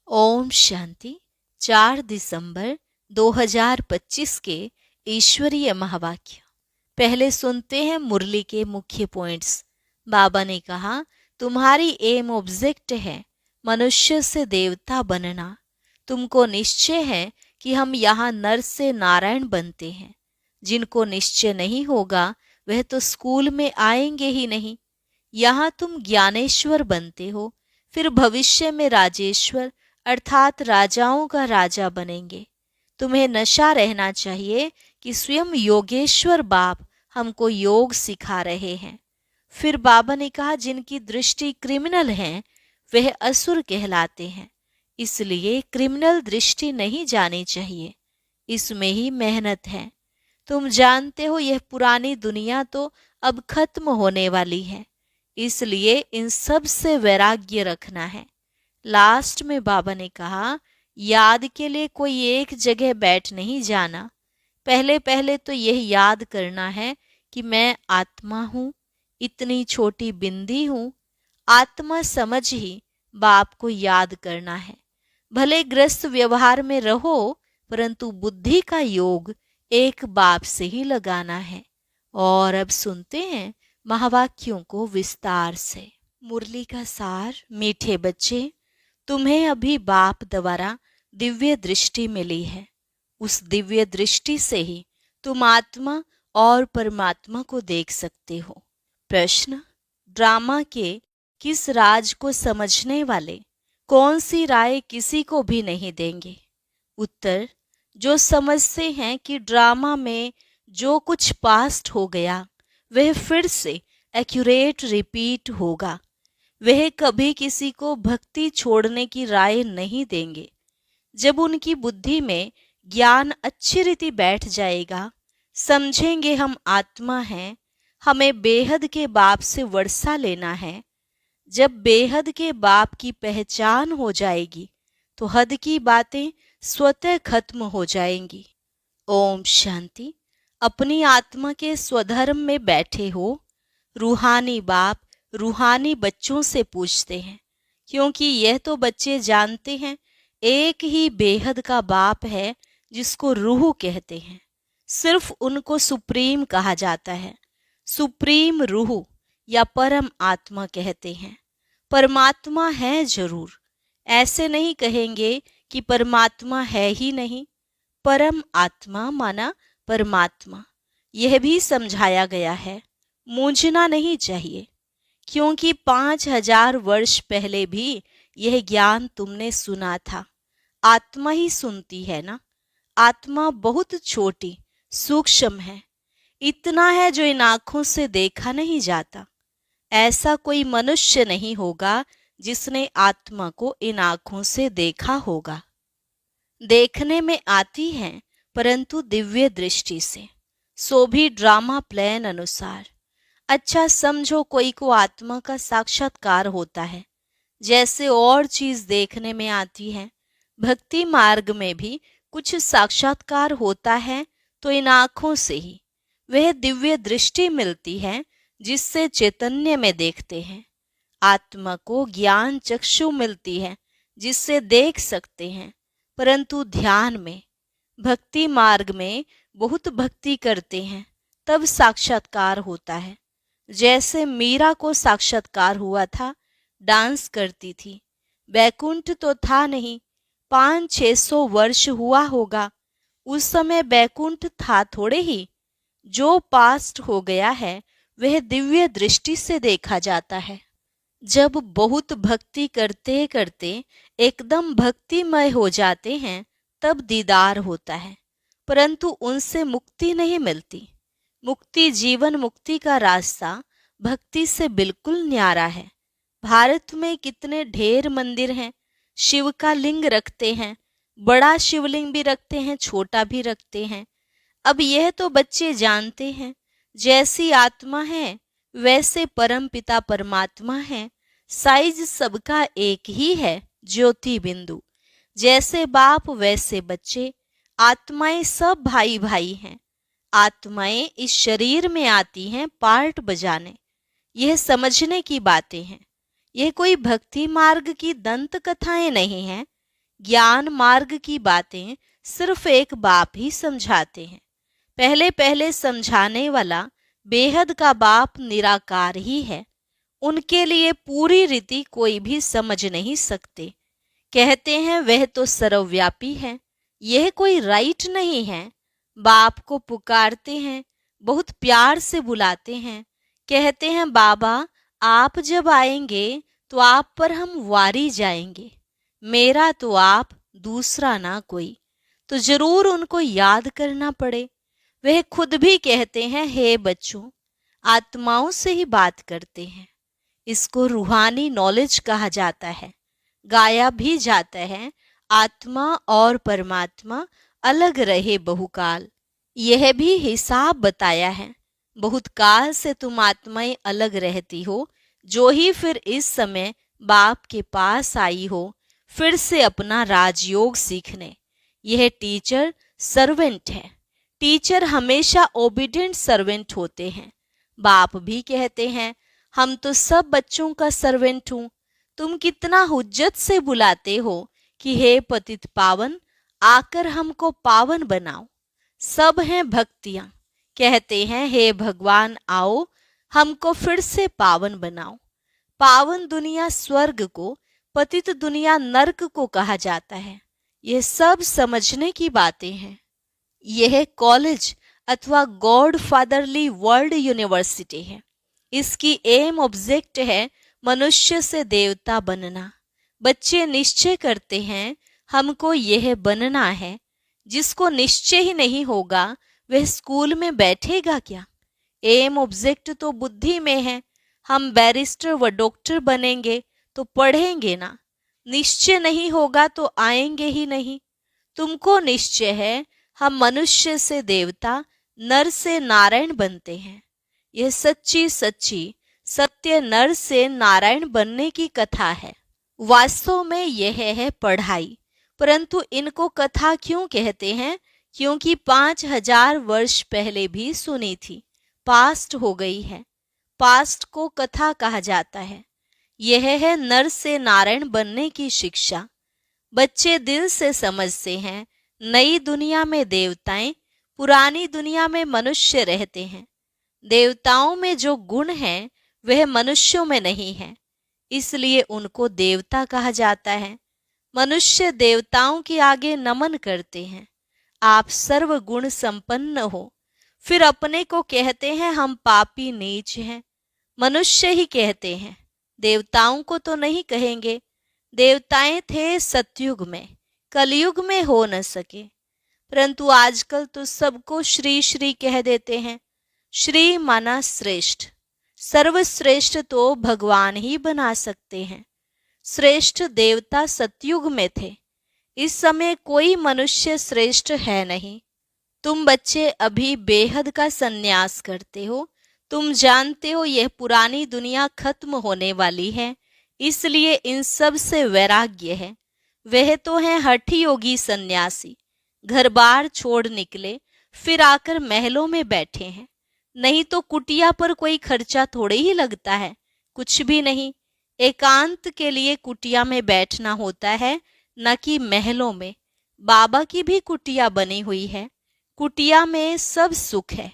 ओम शांति। 4 दिसंबर 2025 के ईश्वरीय महावाक्य। पहले सुनते हैं मुरली के मुख्य पॉइंट्स। बाबा ने कहा, तुम्हारी एम ऑब्जेक्ट है मनुष्य से देवता बनना। तुमको निश्चय है कि हम यहाँ नर से नारायण बनते हैं। जिनको निश्चय नहीं होगा वह तो स्कूल में आएंगे ही नहीं। यहाँ तुम ज्ञानेश्वर बनते हो, फिर भविष्य में राजेश्वर अर्थात राजाओं का राजा बनेंगे। तुम्हें नशा रहना चाहिए कि स्वयं योगेश्वर बाप हमको योग सिखा रहे हैं। फिर बाबा ने कहा, जिनकी दृष्टि क्रिमिनल है वह असुर कहलाते हैं, इसलिए क्रिमिनल दृष्टि नहीं जानी चाहिए। इसमें ही मेहनत है। तुम जानते हो यह पुरानी दुनिया तो अब खत्म होने वाली है, इसलिए इन सब से वैराग्य रखना है। लास्ट में बाबा ने कहा, याद के लिए कोई एक जगह बैठ नहीं जाना। पहले पहले तो यह याद करना है कि मैं आत्मा हूँ, इतनी छोटी बिंदी हूँ। आत्मा समझ ही बाप को याद करना है। भले ग्रस्त व्यवहार में रहो, परंतु बुद्धि का योग एक बाप से ही लगाना है। और अब सुनते हैं महावाक्यों को विस्तार से। मुरली का सार। मीठे बच्चे, तुम्हें अभी बाप द्वारा दिव्य दृष्टि मिली है। उस दिव्य दृष्टि से ही तुम आत्मा और परमात्मा को देख सकते हो। प्रश्न, ड्रामा के किस राज को समझने वाले कौन सी राय किसी को भी नहीं देंगे? उत्तर, जो समझते हैं कि ड्रामा में जो कुछ पास्ट हो गया वह फिर से एक्यूरेट रिपीट होगा। वह कभी किसी को भक्ति छोड़ने की राय नहीं देंगे। जब उनकी बुद्धि में ज्ञान अच्छी रीति बैठ जाएगा, समझेंगे हम आत्मा हैं, हमें बेहद के बाप से वर्षा लेना है। जब बेहद के बाप की पहचान हो जाएगी तो हद की बातें स्वतः खत्म हो जाएंगी। ओम शांति। अपनी आत्मा के स्वधर्म में बैठे हो। रूहानी बाप रूहानी बच्चों से पूछते हैं, क्योंकि यह तो बच्चे जानते हैं एक ही बेहद का बाप है जिसको रूह कहते हैं। सिर्फ उनको सुप्रीम कहा जाता है। सुप्रीम रूह या परम आत्मा कहते हैं। परमात्मा है जरूर, ऐसे नहीं कहेंगे कि परमात्मा है ही नहीं। परम आत्मा माना परमात्मा, यह भी समझाया गया है। मूंझना नहीं चाहिए, क्योंकि 5000 वर्ष पहले भी यह ज्ञान तुमने सुना था। आत्मा ही सुनती है ना। आत्मा बहुत छोटी सूक्ष्म है। इतना है जो इन आंखों से देखा नहीं जाता। ऐसा कोई मनुष्य नहीं होगा जिसने आत्मा को इन आंखों से देखा होगा। देखने में आती है परंतु दिव्य दृष्टि से, सो भी ड्रामा प्लान अनुसार। अच्छा समझो, कोई को आत्मा का साक्षात्कार होता है जैसे और चीज देखने में आती है। भक्ति मार्ग में भी कुछ साक्षात्कार होता है तो इन आंखों से ही वह दिव्य दृष्टि मिलती है जिससे चैतन्य में देखते हैं। आत्मा को ज्ञान चक्षु मिलती है जिससे देख सकते हैं, परंतु ध्यान में भक्ति मार्ग में बहुत भक्ति करते हैं तब साक्षात्कार होता है। जैसे मीरा को साक्षात्कार हुआ था, डांस करती थी। बैकुंठ तो था नहीं, 500-600 वर्ष हुआ होगा। उस समय बैकुंठ था थोड़े ही। जो पास्ट हो गया है वह दिव्य दृष्टि से देखा जाता है। जब बहुत भक्ति करते करते एकदम भक्तिमय हो जाते हैं तब दीदार होता है, परंतु उनसे मुक्ति नहीं मिलती। मुक्ति, जीवन मुक्ति का रास्ता भक्ति से बिल्कुल न्यारा है। भारत में कितने ढेर मंदिर हैं। शिव का लिंग रखते हैं, बड़ा शिवलिंग भी रखते हैं, छोटा भी रखते हैं। अब यह तो बच्चे जानते हैं, जैसी आत्मा है वैसे परम पिता परमात्मा है। साइज सबका एक ही है, ज्योति बिंदु। जैसे बाप वैसे बच्चे। आत्माएं सब भाई भाई हैं। आत्माएं इस शरीर में आती हैं पार्ट बजाने। यह समझने की बातें हैं। यह कोई भक्ति मार्ग की दंत कथाएं नहीं हैं। ज्ञान मार्ग की बातें सिर्फ एक बाप ही समझाते हैं। पहले पहले समझाने वाला बेहद का बाप निराकार ही है। उनके लिए पूरी रीति कोई भी समझ नहीं सकते। कहते हैं वह तो सर्वव्यापी है। यह कोई राइट नहीं है। बाप को पुकारते हैं, बहुत प्यार से बुलाते हैं। कहते हैं बाबा आप जब आएंगे तो आप पर हम वारी जाएंगे। मेरा तो आप, दूसरा ना कोई। तो जरूर उनको याद करना पड़े। वह खुद भी कहते हैं हे बच्चों, आत्माओं से ही बात करते हैं। इसको रूहानी नॉलेज कहा जाता है। गाया भी जाता है आत्मा और परमात्मा अलग रहे बहुकाल। यह भी हिसाब बताया है। बहुत काल से तुम आत्माएं अलग रहती हो, जो ही फिर इस समय बाप के पास आई हो फिर से अपना राजयोग सीखने। यह टीचर सर्वेंट है। टीचर हमेशा ओबीडिएंट सर्वेंट होते हैं। बाप भी कहते हैं हम तो सब बच्चों का सर्वेंट हूं। तुम कितना हुज्जत से बुलाते हो कि हे पतित पावन, आकर हमको पावन बनाओ। सब हैं भक्तियां। कहते हैं हे भगवान आओ, हमको फिर से पावन बनाओ। पावन दुनिया स्वर्ग को, पतित दुनिया नर्क को कहा जाता है। यह सब समझने की बातें हैं। यह कॉलेज अथवा गॉड फादरली वर्ल्ड यूनिवर्सिटी है। इसकी एम ऑब्जेक्ट है मनुष्य से देवता बनना। बच्चे निश्चय करते हैं हमको यह बनना है। जिसको निश्चय ही नहीं होगा वह स्कूल में बैठेगा क्या? एम ऑब्जेक्ट तो बुद्धि में है। हम बैरिस्टर व डॉक्टर बनेंगे तो पढ़ेंगे ना। निश्चय नहीं होगा तो आएंगे ही नहीं। तुमको निश्चय है हम मनुष्य से देवता, नर से नारायण बनते हैं। यह सच्ची सच्ची सत्य नर से नारायण बनने की कथा है। वास्तव में यह है पढ़ाई। परंतु इनको कथा क्यों कहते हैं? क्योंकि 5000 वर्ष पहले भी सुनी थी, पास्ट हो गई है। पास्ट को कथा कहा जाता है। यह है नर से नारायण बनने की शिक्षा। बच्चे दिल से समझते हैं नई दुनिया में देवताएं, पुरानी दुनिया में मनुष्य रहते हैं। देवताओं में जो गुण हैं वह मनुष्यों में नहीं है, इसलिए उनको देवता कहा जाता है। मनुष्य देवताओं के आगे नमन करते हैं। आप सर्व गुण संपन्न हो, फिर अपने को कहते हैं हम पापी नीच हैं। मनुष्य ही कहते हैं, देवताओं को तो नहीं कहेंगे। देवताएं थे सतयुग में, कलयुग में हो न सके। परंतु आजकल तो सबको श्री श्री कह देते हैं। श्री माना श्रेष्ठ। सर्वश्रेष्ठ तो भगवान ही बना सकते हैं। श्रेष्ठ देवता सतयुग में थे। इस समय कोई मनुष्य श्रेष्ठ है नहीं। तुम बच्चे अभी बेहद का संन्यास करते हो। तुम जानते हो यह पुरानी दुनिया खत्म होने वाली है, इसलिए इन सब से वैराग्य है। वह तो है हठ योगी सन्यासी। घर बार छोड़ निकले, फिर आकर महलों में बैठे हैं। नहीं तो कुटिया पर कोई खर्चा थोड़े ही लगता है, कुछ भी नहीं। एकांत के लिए कुटिया में बैठना होता है, न कि महलों में। बाबा की भी कुटिया बनी हुई है। कुटिया में सब सुख है।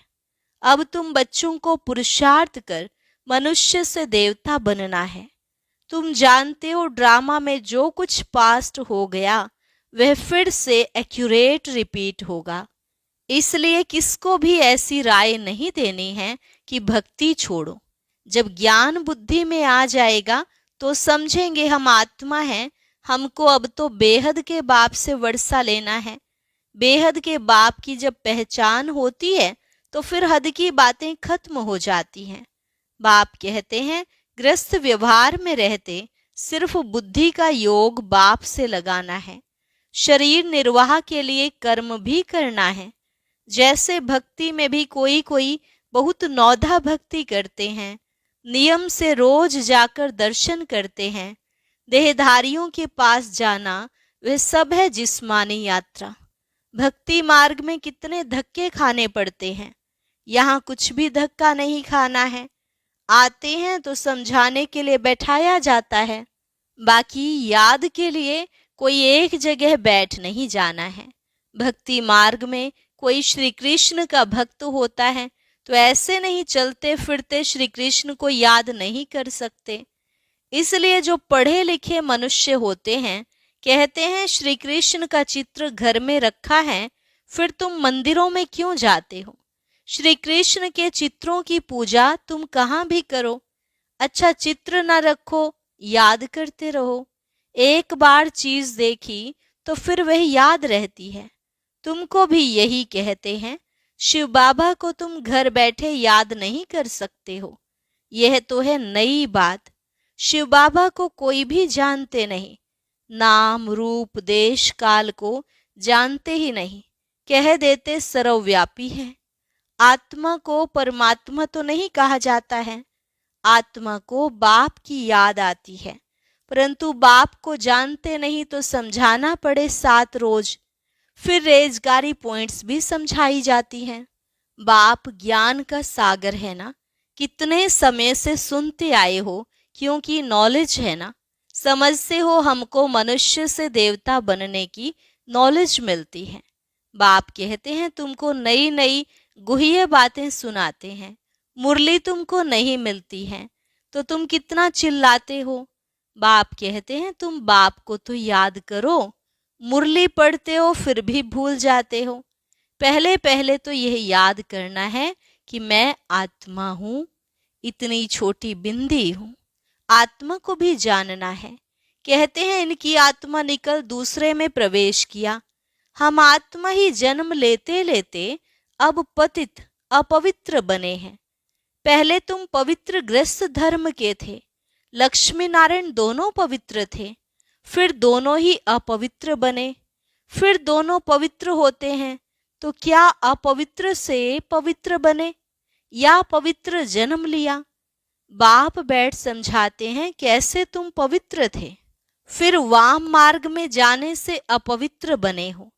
अब तुम बच्चों को पुरुषार्थ कर मनुष्य से देवता बनना है। तुम जानते हो ड्रामा में जो कुछ पास्ट हो गया वह फिर से एक्यूरेट रिपीट होगा। इसलिए किसको भी ऐसी राय नहीं देनी है कि भक्ति छोड़ो। जब ज्ञान बुद्धि में आ जाएगा तो समझेंगे हम आत्मा हैं। हमको अब तो बेहद के बाप से वर्षा लेना है। बेहद के बाप की जब पहचान होती है तो फिर हद की बातें खत्म हो जाती हैं। बाप कहते हैं ग्रस्त व्यवहार में रहते सिर्फ बुद्धि का योग बाप से लगाना है। शरीर निर्वाह के लिए कर्म भी करना है। जैसे भक्ति में भी कोई कोई बहुत नौधा भक्ति करते हैं, नियम से रोज जाकर दर्शन करते हैं। देहधारियों के पास जाना वह सब है जिस्मानी यात्रा। भक्ति मार्ग में कितने धक्के खाने पड़ते हैं। यहाँ कुछ भी धक्का नहीं खाना है। आते हैं तो समझाने के लिए बैठाया जाता है, बाकी याद के लिए कोई एक जगह बैठ नहीं जाना है। भक्ति मार्ग में कोई श्री कृष्ण का भक्त होता है तो ऐसे नहीं चलते फिरते श्री कृष्ण को याद नहीं कर सकते। इसलिए जो पढ़े लिखे मनुष्य होते हैं कहते हैं श्री कृष्ण का चित्र घर में रखा है, फिर तुम मंदिरों में क्यों जाते हो? श्री कृष्ण के चित्रों की पूजा तुम कहाँ भी करो। अच्छा चित्र न रखो, याद करते रहो। एक बार चीज देखी तो फिर वह याद रहती है। तुमको भी यही कहते हैं। शिव बाबा को तुम घर बैठे याद नहीं कर सकते हो। यह तो है नई बात। शिव बाबा को कोई भी जानते नहीं, नाम रूप देश काल को जानते ही नहीं। कह देते सर्वव्यापी है। आत्मा को परमात्मा तो नहीं कहा जाता है। आत्मा को बाप की याद आती है, परंतु बाप को जानते नहीं तो समझाना पड़े 7 रोज। फिर रेजगारी पॉइंट्स भी समझाई जाती हैं। बाप ज्ञान का सागर है ना, कितने समय से सुनते आए हो, क्योंकि नॉलेज है ना। समझते हो हमको मनुष्य से देवता बनने की नॉलेज मिलती है। बाप कहते हैं तुमको नई नई गुह्य बातें सुनाते हैं। मुरली तुमको नहीं मिलती है तो तुम कितना चिल्लाते हो। बाप कहते हैं तुम बाप को तो याद करो। मुरली पढ़ते हो फिर भी भूल जाते हो। पहले पहले तो यह याद करना है कि मैं आत्मा हूँ, इतनी छोटी बिंदी हूँ। आत्मा को भी जानना है। कहते हैं इनकी आत्मा निकल दूसरे में प्रवेश किया। हम आत्मा ही जन्म लेते लेते अब पतित अपवित्र बने हैं। पहले तुम पवित्र ग्रस्त धर्म के थे। लक्ष्मी नारायण दोनों पवित्र थे, फिर दोनों ही अपवित्र बने। फिर दोनों पवित्र होते हैं तो क्या अपवित्र से पवित्र बने या पवित्र जन्म लिया? बाप बैठ समझाते हैं कैसे तुम पवित्र थे, फिर वाम मार्ग में जाने से अपवित्र बने हो।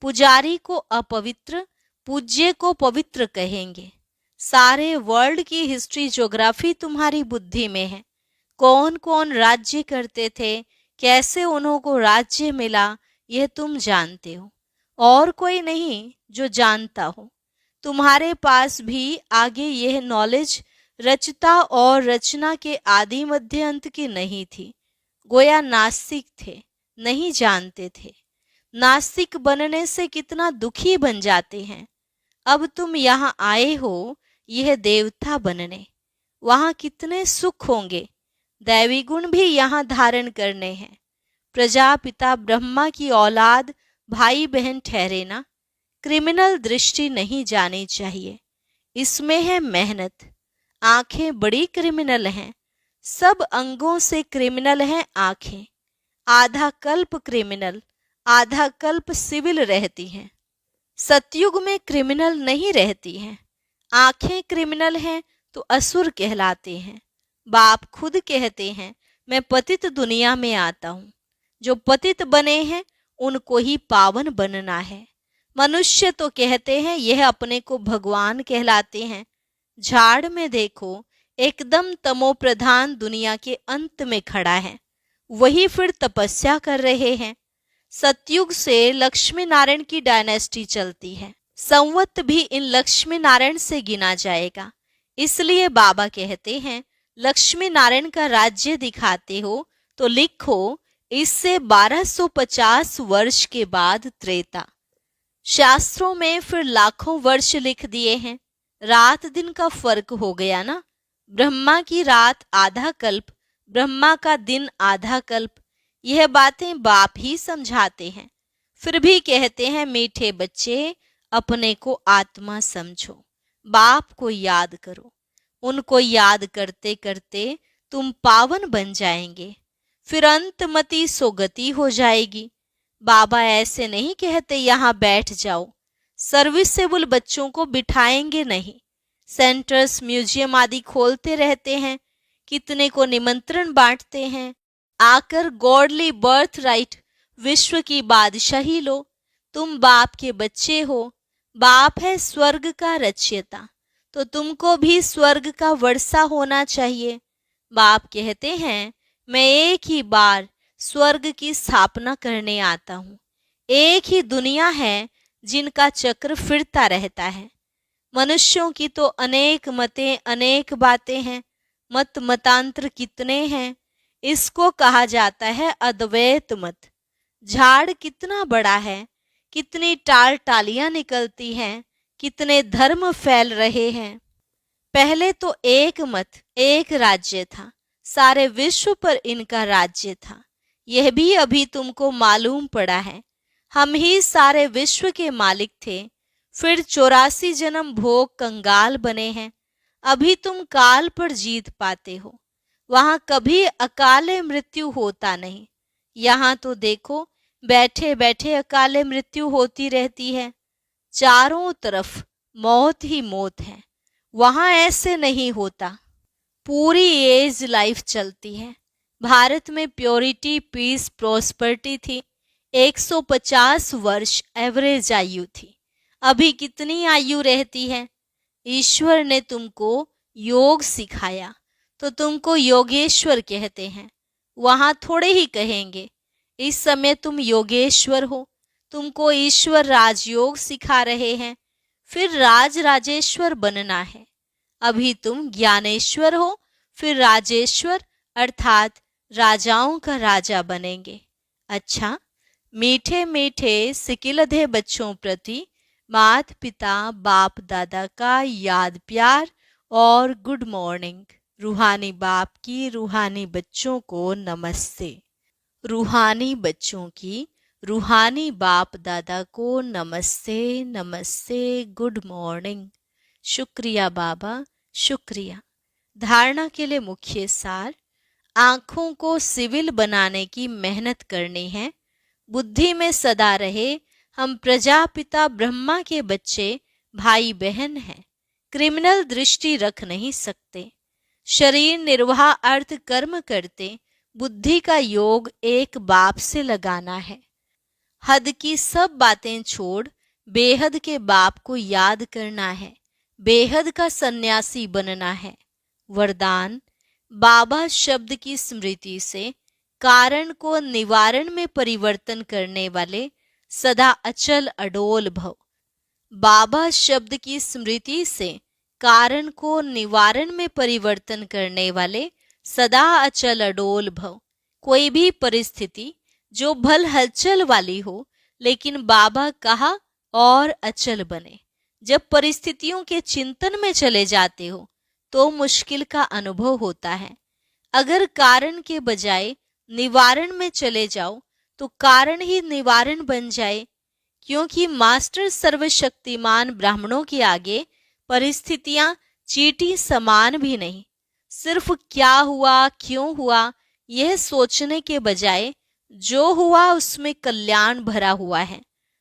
पुजारी को अपवित्र, पूज्य को पवित्र कहेंगे। सारे वर्ल्ड की हिस्ट्री ज्योग्राफी तुम्हारी बुद्धि में है। कौन कौन राज्य करते थे, कैसे उन्हों को राज्य मिला, यह तुम जानते हो। और कोई नहीं जो जानता हो। तुम्हारे पास भी आगे यह नॉलेज रचता और रचना के आदि मध्य अंत की नहीं थी। गोया नास्तिक थे, नहीं जानते थे। नास्तिक बनने से कितना दुखी बन जाते हैं। अब तुम यहाँ आए हो यह देवता बनने, वहाँ कितने सुख होंगे। दैवी गुण भी यहाँ धारण करने हैं। प्रजापिता ब्रह्मा की औलाद भाई बहन ठहरे ना। क्रिमिनल दृष्टि नहीं जानी चाहिए, इसमें है मेहनत। आंखें बड़ी क्रिमिनल हैं, सब अंगों से क्रिमिनल हैं आंखें। आधा कल्प क्रिमिनल, आधा कल्प सिविल रहती हैं। सतयुग में क्रिमिनल नहीं रहती हैं। आंखें क्रिमिनल हैं तो असुर कहलाते हैं। बाप खुद कहते हैं मैं पतित दुनिया में आता हूँ। जो पतित बने हैं उनको ही पावन बनना है। मनुष्य तो कहते हैं यह अपने को भगवान कहलाते हैं। झाड़ में देखो, एकदम तमो प्रधान दुनिया के अंत में खड़ा है, वही फिर तपस्या कर रहे हैं। सतयुग से लक्ष्मी नारायण की डायनेस्टी चलती है। संवत भी इन लक्ष्मी नारायण से गिना जाएगा। इसलिए बाबा कहते हैं लक्ष्मी नारायण का राज्य दिखाते हो तो लिखो इससे 1250 वर्ष के बाद त्रेता। शास्त्रों में फिर लाखों वर्ष लिख दिए हैं। रात दिन का फर्क हो गया ना। ब्रह्मा की रात आधा कल्प, ब्रह्मा का दिन आधा कल्प। यह बातें बाप ही समझाते हैं। फिर भी कहते हैं मीठे बच्चे अपने को आत्मा समझो, बाप को याद करो। उनको याद करते करते तुम पावन बन जाएंगे, फिर अंतमति सोगति हो जाएगी। बाबा ऐसे नहीं कहते यहाँ बैठ जाओ। सर्विसेबल बच्चों को बिठाएंगे नहीं। सेंटर्स म्यूजियम आदि खोलते रहते हैं, कितने को निमंत्रण बांटते हैं। आकर गॉडली बर्थ राइट, विश्व की बादशाही लो। तुम बाप के बच्चे हो। बाप है स्वर्ग का रचयिता, तो तुमको भी स्वर्ग का वर्षा होना चाहिए। बाप कहते हैं मैं एक ही बार स्वर्ग की स्थापना करने आता हूँ। एक ही दुनिया है जिनका चक्र फिरता रहता है। मनुष्यों की तो अनेक मतें, अनेक बातें हैं, मत मतांतर कितने हैं। इसको कहा जाता है अद्वैत मत। झाड़ कितना बड़ा है, कितनी टाल टालियां निकलती हैं, कितने धर्म फैल रहे हैं। पहले तो एक मत, एक राज्य था, सारे विश्व पर इनका राज्य था। यह भी अभी तुमको मालूम पड़ा है। हम ही सारे विश्व के मालिक थे, फिर 84 जन्म भोग कंगाल बने हैं। अभी तुम काल पर जीत पाते हो। वहां कभी अकाले मृत्यु होता नहीं। यहाँ तो देखो, बैठे बैठे अकाले मृत्यु होती रहती है। चारों तरफ मौत ही मौत है। वहां ऐसे नहीं होता। पूरी एज लाइफ चलती है। भारत में प्योरिटी, पीस, प्रोस्पेरिटी थी। 150 वर्ष एवरेज आयु थी। अभी कितनी आयु रहती है? ईश्वर ने तुमको योग सिखाया तो तुमको योगेश्वर कहते हैं। वहां थोड़े ही कहेंगे इस समय तुम योगेश्वर हो। तुमको ईश्वर राजयोग सिखा रहे हैं, फिर राज राजेश्वर बनना है। अभी तुम ज्ञानेश्वर हो, फिर राजेश्वर अर्थात राजाओं का राजा बनेंगे। अच्छा, मीठे मीठे सिकिलधे बच्चों प्रति माता पिता बाप दादा का याद प्यार और गुड मॉर्निंग। रूहानी बाप की रूहानी बच्चों को नमस्ते। रूहानी बच्चों की रूहानी बाप दादा को नमस्ते नमस्ते, गुड मॉर्निंग। शुक्रिया बाबा, शुक्रिया। धारणा के लिए मुख्य सार: आंखों को सिविल बनाने की मेहनत करनी है। बुद्धि में सदा रहे हम प्रजापिता ब्रह्मा के बच्चे, भाई बहन हैं। क्रिमिनल दृष्टि रख नहीं सकते। शरीर निर्वाह अर्थ कर्म करते। बुद्धि का योग एक बाप से लगाना है। हद की सब बातें छोड़ बेहद के बाप को याद करना है। बेहद का सन्यासी बनना है। वरदान: बाबा शब्द की स्मृति से कारण को निवारण में परिवर्तन करने वाले सदा अचल अडोल भव। बाबा शब्द की स्मृति से कारण को निवारण में परिवर्तन करने वाले सदा अचल अडोल भव। कोई भी परिस्थिति जो भल हलचल वाली हो, लेकिन बाबा कहा और अचल बने। जब परिस्थितियों के चिंतन में चले जाते हो तो मुश्किल का अनुभव होता है। अगर कारण के बजाय निवारण में चले जाओ तो कारण ही निवारण बन जाए, क्योंकि मास्टर सर्वशक्तिमान ब्राह्मणों के आगे परिस्थितियां चींटी समान भी नहीं। सिर्फ क्या हुआ, क्यों हुआ, यह सोचने के बजाय जो हुआ उसमें कल्याण भरा हुआ है,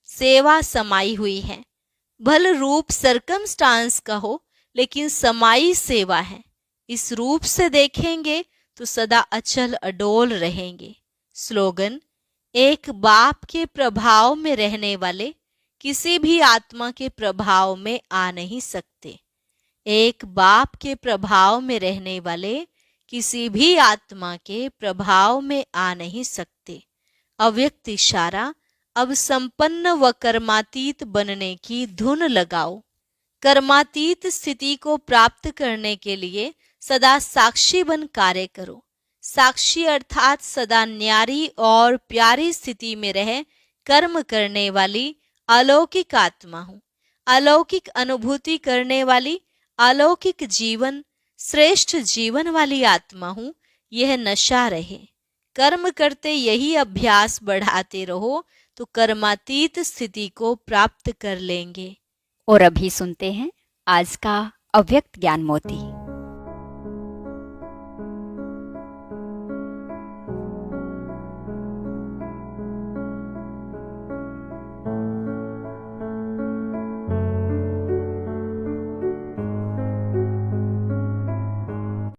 सेवा समाई हुई है। भल रूप सरकमस्टांस का हो, लेकिन समाई सेवा है। इस रूप से देखेंगे तो सदा अचल अडोल रहेंगे। स्लोगन: एक बाप के प्रभाव में रहने वाले किसी भी आत्मा के प्रभाव में आ नहीं सकते। एक बाप के प्रभाव में रहने वाले किसी भी आत्मा के प्रभाव में आ नहीं सकते। अव्यक्त इशारा: अब संपन्न व कर्मातीत बनने की धुन लगाओ। कर्मातीत स्थिति को प्राप्त करने के लिए सदा साक्षी बन कार्य करो। साक्षी अर्थात सदा न्यारी और प्यारी स्थिति में रह कर्म करने वाली अलौकिक आत्मा हूँ। अलौकिक अनुभूति करने वाली, अलौकिक जीवन, श्रेष्ठ जीवन वाली आत्मा हूँ। यह नशा रहे। कर्म करते यही अभ्यास बढ़ाते रहो तो कर्मातीत स्थिति को प्राप्त कर लेंगे। और अभी सुनते हैं आज का अव्यक्त ज्ञान मोती।